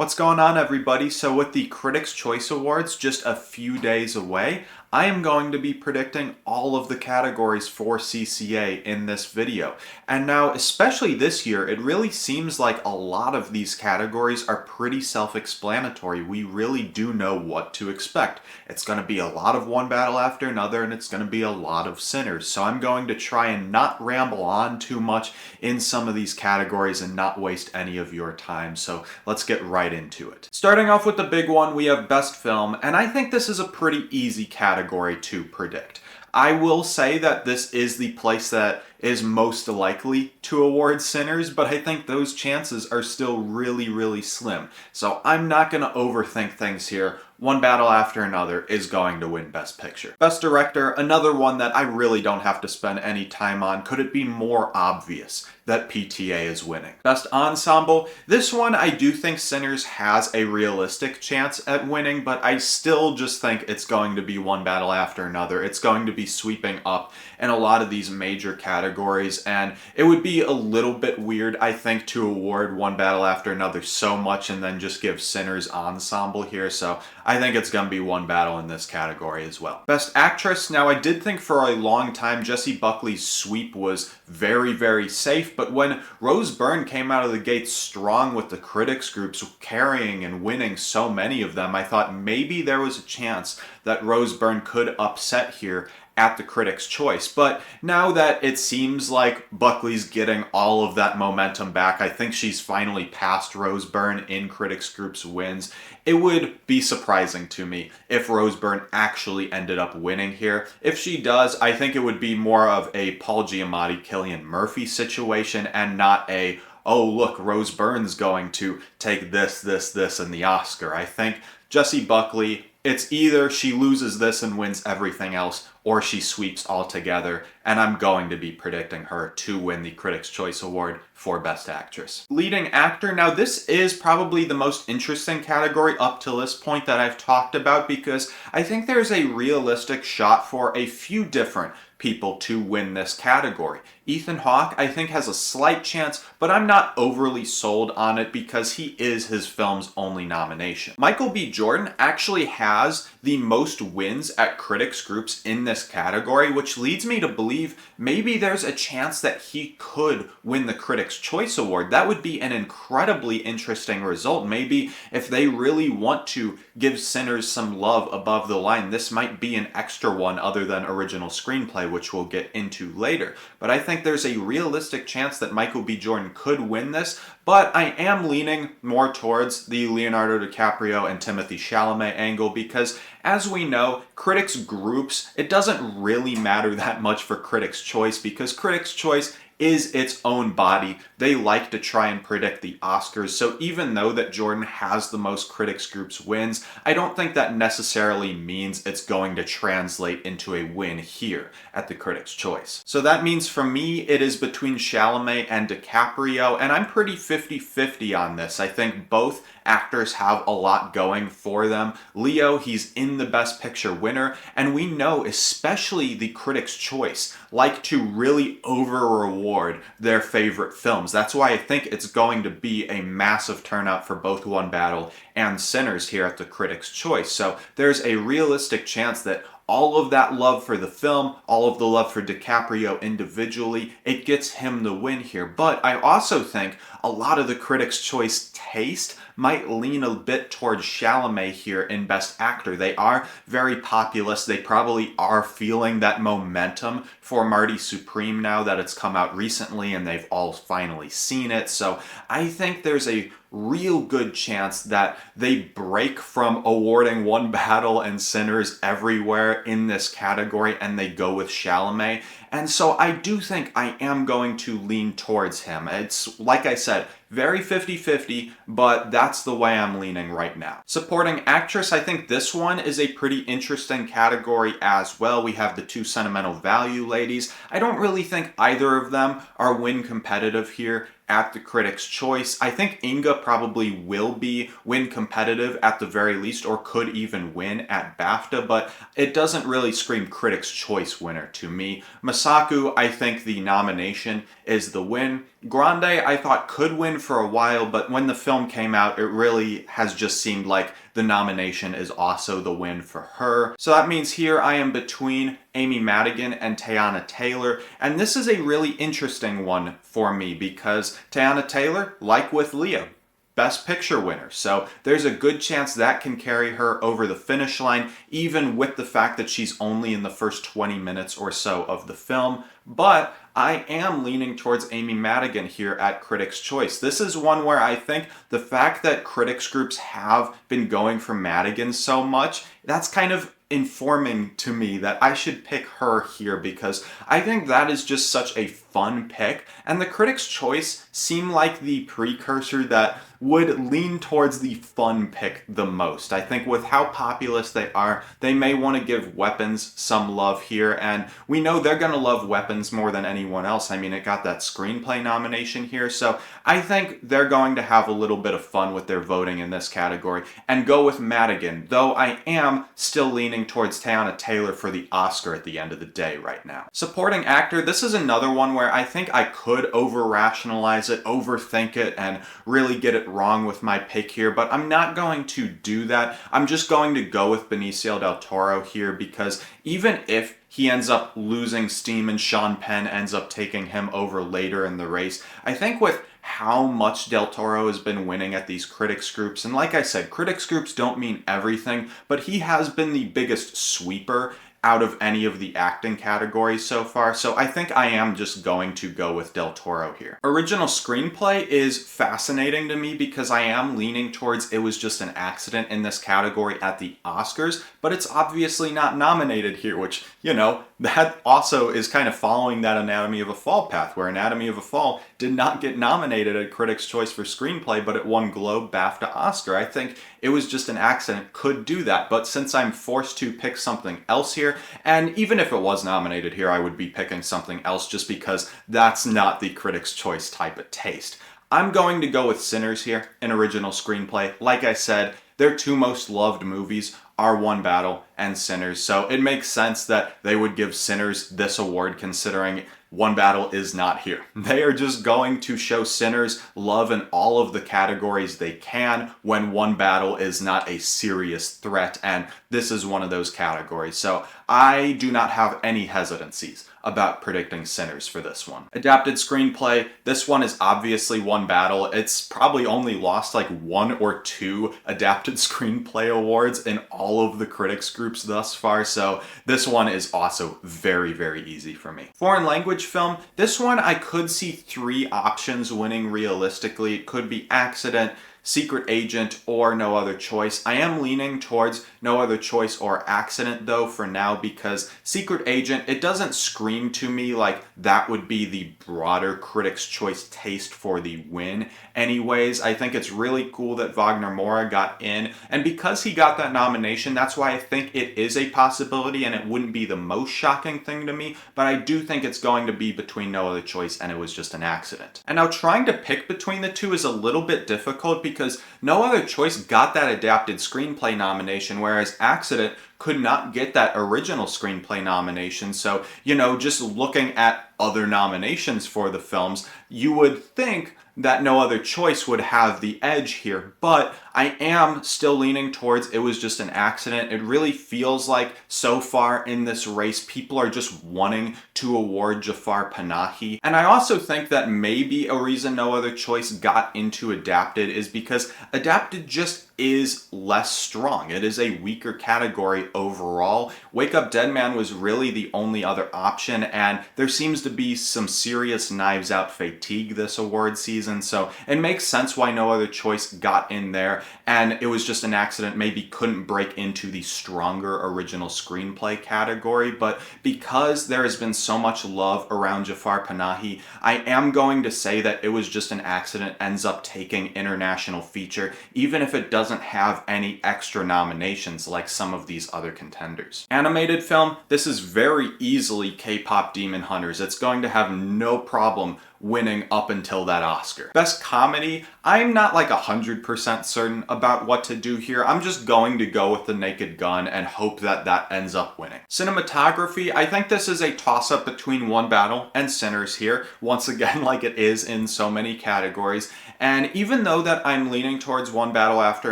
What's going on, everybody? So with the Critics' Choice Awards just a few days away, I am going to be predicting all of the categories for CCA in this video. And now, especially this year, it really seems like a lot of these categories are pretty self-explanatory. We really do know what to expect. It's going to be a lot of one battle after another, and it's going to be a lot of sinners. So I'm going to try and not ramble on too much in some of these categories and not waste any of your time. So let's get right into it. Starting off with the big one, we have Best Film, and I think this is a pretty easy category to predict. I will say that this is the place that is most likely to award Sinners, but I think those chances are still really slim. So I'm not going to overthink things here. One battle after another is going to win Best Picture. Best Director, another one that I really don't have to spend any time on. Could it be more obvious that PTA is winning? Best Ensemble, this one I do think Sinners has a realistic chance at winning, but I still just think it's going to be one battle after another. It's going to be sweeping up in a lot of these major categories, and it would be a little bit weird, I think, to award one battle after another so much and then just give Sinners Ensemble here, so I think it's going to be one battle in this category as well. Best Actress, now I did think for a long time Jessie Buckley's sweep was very safe, but when Rose Byrne came out of the gate strong with the critics groups carrying and winning so many of them, I thought maybe there was a chance that Rose Byrne could upset here at the Critics' Choice. But now that it seems like Buckley's getting all of that momentum back, I think she's finally passed Rose Byrne in Critics' Group's wins. It would be surprising to me if Rose Byrne actually ended up winning here. If she does, I think it would be more of a Paul Giamatti, Cillian Murphy situation and not a, oh look, Rose Byrne's going to take this, and the Oscar. I think Jessie Buckley, it's either she loses this and wins everything else, or she sweeps altogether, and I'm going to be predicting her to win the Critics' Choice Award for Best Actress. Leading Actor, now this is probably the most interesting category up to this point that I've talked about, because I think there's a realistic shot for a few different people to win this category. Ethan Hawke, I think, has a slight chance, but I'm not overly sold on it because he is his film's only nomination. Michael B. Jordan actually has the most wins at critics groups in this category, which leads me to believe maybe there's a chance that he could win the Critics' Choice Award. That would be an incredibly interesting result. Maybe if they really want to give Sinners some love above the line, this might be an extra one other than original screenplay, which we'll get into later. But I think there's a realistic chance that Michael B. Jordan could win this, but I am leaning more towards the Leonardo DiCaprio and Timothée Chalamet angle because, as we know, critics groups, it doesn't really matter that much for Critics' Choice because Critics' Choice is its own body. They like to try and predict the Oscars, so even though that Jordan has the most critics groups wins, I don't think that necessarily means it's going to translate into a win here at the Critics' Choice. So that means for me, it is between Chalamet and DiCaprio, and I'm pretty 50-50 on this. I think both actors have a lot going for them. Leo, he's in the Best Picture winner, and we know especially the Critics' Choice like to really over-reward their favorite films. That's why I think it's going to be a massive turnout for both One Battle and Sinners here at the Critics' Choice. So there's a realistic chance that all of that love for the film, all of the love for DiCaprio individually, it gets him the win here. But I also think a lot of the Critics' Choice taste might lean a bit towards Chalamet here in Best Actor. They are very populist. They probably are feeling that momentum for Marty Supreme now that it's come out recently and they've all finally seen it. So I think there's a real good chance that they break from awarding One Battle and Sinners everywhere in this category and they go with Chalamet. And so I do think I am going to lean towards him. It's, like I said, very 50-50, but that's the way I'm leaning right now. Supporting Actress, I think this one is a pretty interesting category as well. We have the two Sentimental Value ladies. I don't really think either of them are win competitive here at the Critics' Choice. I think Inga probably will be win competitive at the very least, or could even win at BAFTA, but it doesn't really scream Critics' Choice winner to me. Masaku, I think the nomination is the win. Grande, I thought could win for a while, but when the film came out, it really has just seemed like the nomination is also the win for her. So that means here I am between Amy Madigan and Teyana Taylor, and this is a really interesting one for me because Teyana Taylor, like with Leah, Best Picture winner. So there's a good chance that can carry her over the finish line, even with the fact that she's only in the first 20 minutes or so of the film. But I am leaning towards Amy Madigan here at Critics' Choice. This is one where I think the fact that critics groups have been going for Madigan so much, that's kind of informing to me that I should pick her here because I think that is just such a fun pick, and the Critics' Choice seem like the precursor that would lean towards the fun pick the most. I think with how populous they are, they may want to give Weapons some love here, and we know they're going to love Weapons more than anyone else. I mean, it got that screenplay nomination here, so I think they're going to have a little bit of fun with their voting in this category and go with Madigan, though I am still leaning towards Teyana Taylor for the Oscar at the end of the day right now. Supporting actor, this is another one where I think I could over-rationalize it, overthink it, and really get it wrong with my pick here, but I'm not going to do that. I'm just going to go with Benicio del Toro here because even if he ends up losing steam and Sean Penn ends up taking him over later in the race, I think with how much Del Toro has been winning at these critics groups, and like I said, critics groups don't mean everything, but he has been the biggest sweeper out of any of the acting categories so far, so I think I am just going to go with Del Toro here. Original screenplay is fascinating to me because I am leaning towards it was just an accident in this category at the Oscars, but it's obviously not nominated here, which, you know, that also is kind of following that Anatomy of a Fall path, where Anatomy of a Fall did not get nominated at Critics' Choice for Screenplay, but it won Globe, BAFTA, Oscar. I think it was just an accident, could do that, but since I'm forced to pick something else here, and even if it was nominated here, I would be picking something else just because that's not the Critics' Choice type of taste. I'm going to go with Sinners here in original screenplay. Like I said, their two most loved movies are One Battle and Sinners, so it makes sense that they would give Sinners this award considering One Battle is not here. They are just going to show Sinners love in all of the categories they can when One Battle is not a serious threat, and this is one of those categories. So I do not have any hesitancies about predicting Sinners for this one. Adapted screenplay, this one is obviously One Battle. It's probably only lost like 1 or 2 adapted screenplay awards in all of the critics groups thus far, so this one is also very, very easy for me. Foreign language film, this one I could see 3 options winning realistically. It could be Accident, Secret Agent, or No Other Choice. I am leaning towards No Other Choice or Accident though for now because Secret Agent, it doesn't scream to me like that would be the broader Critics' Choice taste for the win. Anyways, I think it's really cool that Wagner Moura got in, and because he got that nomination, that's why I think it is a possibility and it wouldn't be the most shocking thing to me, but I do think it's going to be between No Other Choice and It Was Just an Accident. And now trying to pick between the two is a little bit difficult because No Other Choice got that adapted screenplay nomination, whereas Accident could not get that original screenplay nomination. So, you know, just looking at other nominations for the films, you would think that No Other Choice would have the edge here, but I am still leaning towards It Was Just an Accident. It really feels like so far in this race, people are just wanting to award Jafar Panahi. And I also think that maybe a reason No Other Choice got into adapted is because adapted just is less strong. It is a weaker category overall. Wake Up Dead Man was really the only other option, and there seems to be some serious Knives Out fatigue this award season, so it makes sense why No Other Choice got in there, and It Was Just an Accident maybe couldn't break into the stronger original screenplay category, but because there has been so much love around Jafar Panahi, I am going to say that It Was Just an Accident ends up taking international feature, even if it doesn't have any extra nominations like some of these other contenders. Animated film, this is very easily K-pop Demon Hunters. It's going to have no problem winning up until that Oscar. Best comedy, I'm not like 100% certain about what to do here. I'm just going to go with The Naked Gun and hope that that ends up winning. Cinematography, I think this is a toss-up between One Battle and Sinners here, once again like it is in so many categories. And even though that I'm leaning towards One Battle After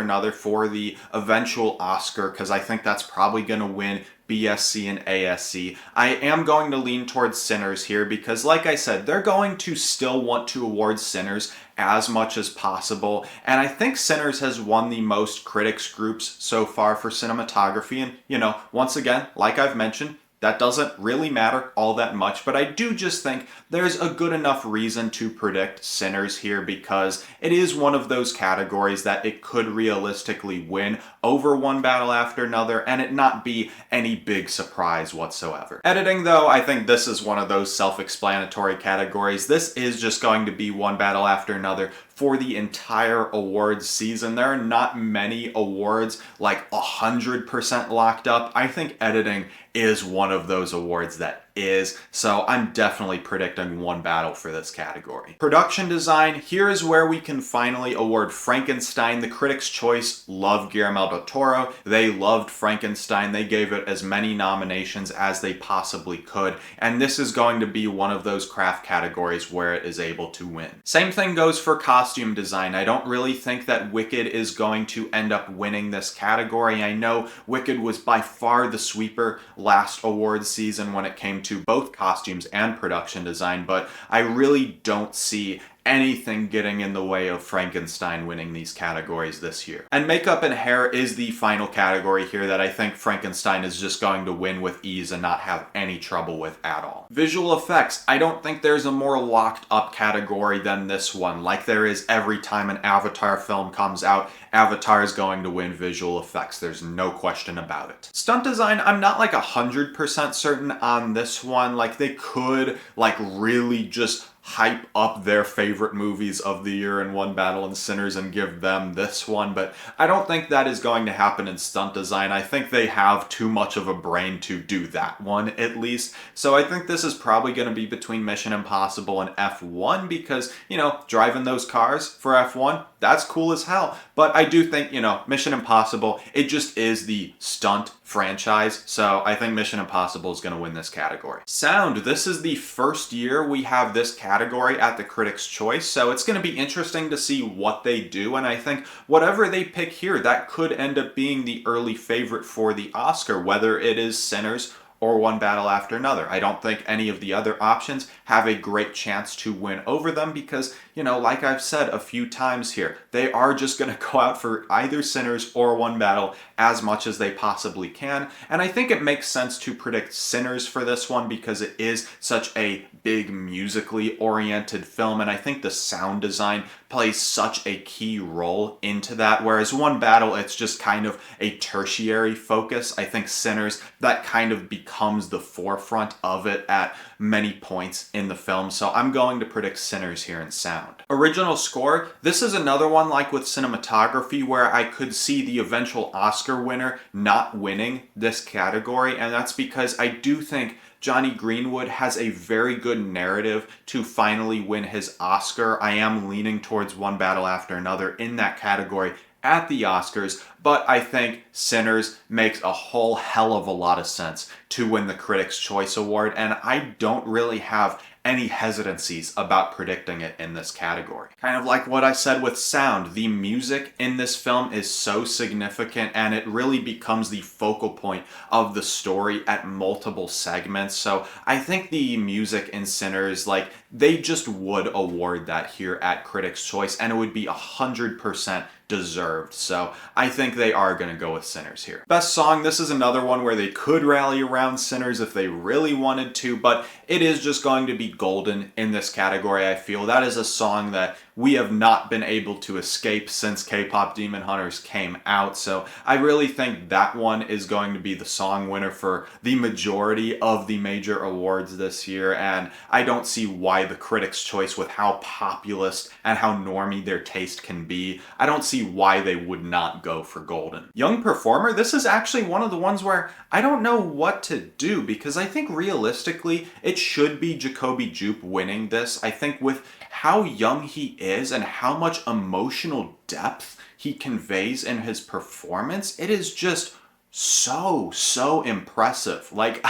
Another for the eventual Oscar, because I think that's probably going to win BSC and ASC, I am going to lean towards Sinners here because, like I said, they're going to still want to award Sinners as much as possible. And I think Sinners has won the most critics groups so far for cinematography. And, you know, once again, like I've mentioned, that doesn't really matter all that much, but I do just think there's a good enough reason to predict Sinners here because it is one of those categories that it could realistically win over One Battle After Another and it not be any big surprise whatsoever. Editing though, I think this is one of those self-explanatory categories. This is just going to be One Battle After Another for the entire awards season. There are not many awards like 100% locked up. I think editing is one of those awards that is, so I'm definitely predicting One Battle for this category. Production design, here is where we can finally award Frankenstein. The Critics' Choice love Guillermo del Toro. They loved Frankenstein. They gave it as many nominations as they possibly could, and this is going to be one of those craft categories where it is able to win. Same thing goes for costume design. I don't really think that Wicked is going to end up winning this category. I know Wicked was by far the sweeper last awards season when it came to both costumes and production design, but I really don't see anything getting in the way of Frankenstein winning these categories this year. And makeup and hair is the final category here that I think Frankenstein is just going to win with ease and not have any trouble with at all. Visual effects, I don't think there's a more locked up category than this one. Like there is every time an Avatar film comes out, Avatar is going to win visual effects. There's no question about it. Stunt design, I'm not like 100% certain on this one. Like they could like really just hype up their favorite movies of the year in One Battle and Sinners and give them this one, but I don't think that is going to happen in stunt design. I think they have too much of a brain to do that one, at least. So I think this is probably going to be between Mission Impossible and F1 because, you know, driving those cars for F1, that's cool as hell. But I do think, you know, Mission Impossible, it just is the stunt franchise, so I think Mission Impossible is going to win this category. Sound, this is the first year we have this category at the Critics' Choice, so it's going to be interesting to see what they do, and I think whatever they pick here, that could end up being the early favorite for the Oscar, whether it is Sinners or One Battle After Another. I don't think any of the other options have a great chance to win over them because, you know, like I've said a few times here, they are just going to go out for either Sinners or One Battle as much as they possibly can. And I think it makes sense to predict Sinners for this one because it is such a big musically oriented film, and I think the sound design plays such a key role into that, whereas One Battle, it's just kind of a tertiary focus. I think Sinners, that kind of becomes the forefront of it at many points in the film, so I'm going to predict Sinners here in sound. Original score, this is another one like with cinematography where I could see the eventual Oscar winner not winning this category, and that's because I do think Johnny Greenwood has a very good narrative to finally win his Oscar. I am leaning towards One Battle After Another in that category at the Oscars, but I think Sinners makes a whole hell of a lot of sense to win the Critics' Choice Award, and I don't really have any hesitancies about predicting it in this category. Kind of like what I said with sound, the music in this film is so significant and it really becomes the focal point of the story at multiple segments. So I think the music in Sinners, like, they just would award that here at Critics' Choice and it would be 100% deserved. So I think they are going to go with Sinners here. Best song, this is another one where they could rally around Sinners if they really wanted to, but it is just going to be Golden in this category. I feel that is a song that we have not been able to escape since K-Pop Demon Hunters came out, so I really think that one is going to be the song winner for the majority of the major awards this year, and I don't see why the Critics' Choice, with how populist and how normie their taste can be, I don't see see why they would not go for Golden. Young Performer, this is actually one of the ones where I don't know what to do, because I think realistically it should be Jacoby Jupe winning this. I think with how young he is and how much emotional depth he conveys in his performance, it is just so impressive. Like,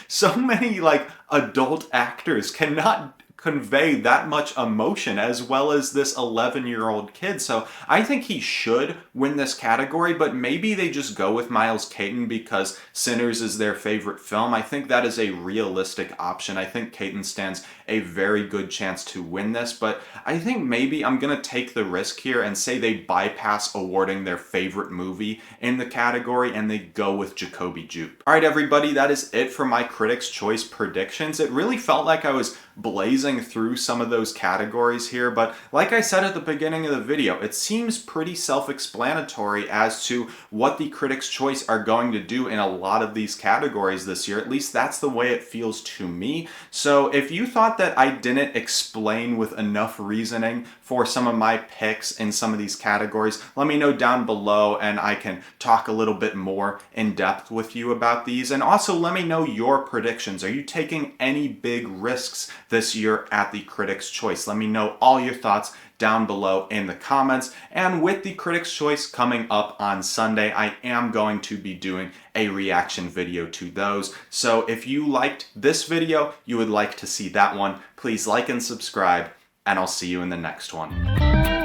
so many like adult actors cannot convey that much emotion as well as this 11-year-old kid. So I think he should win this category, but maybe they just go with Miles Keaton because Sinners is their favorite film. I think that is a realistic option. I think Keaton stands a very good chance to win this, but I think maybe I'm gonna take the risk here and say they bypass awarding their favorite movie in the category and they go with Jacoby Jupe. All right, everybody, that is it for my Critics' Choice predictions. It really felt like I was blazing through some of those categories here, but like I said at the beginning of the video, it seems pretty self-explanatory as to what the Critics' Choice are going to do in a lot of these categories this year. At least that's the way it feels to me. So if you thought that I didn't explain with enough reasoning for some of my picks in some of these categories, let me know down below and I can talk a little bit more in depth with you about these. And also let me know your predictions. Are you taking any big risks this year at the Critics' Choice? Let me know all your thoughts down below in the comments. And with the Critics' Choice coming up on Sunday, I am going to be doing a reaction video to those. So if you liked this video, you would like to see that one, please like and subscribe, and I'll see you in the next one.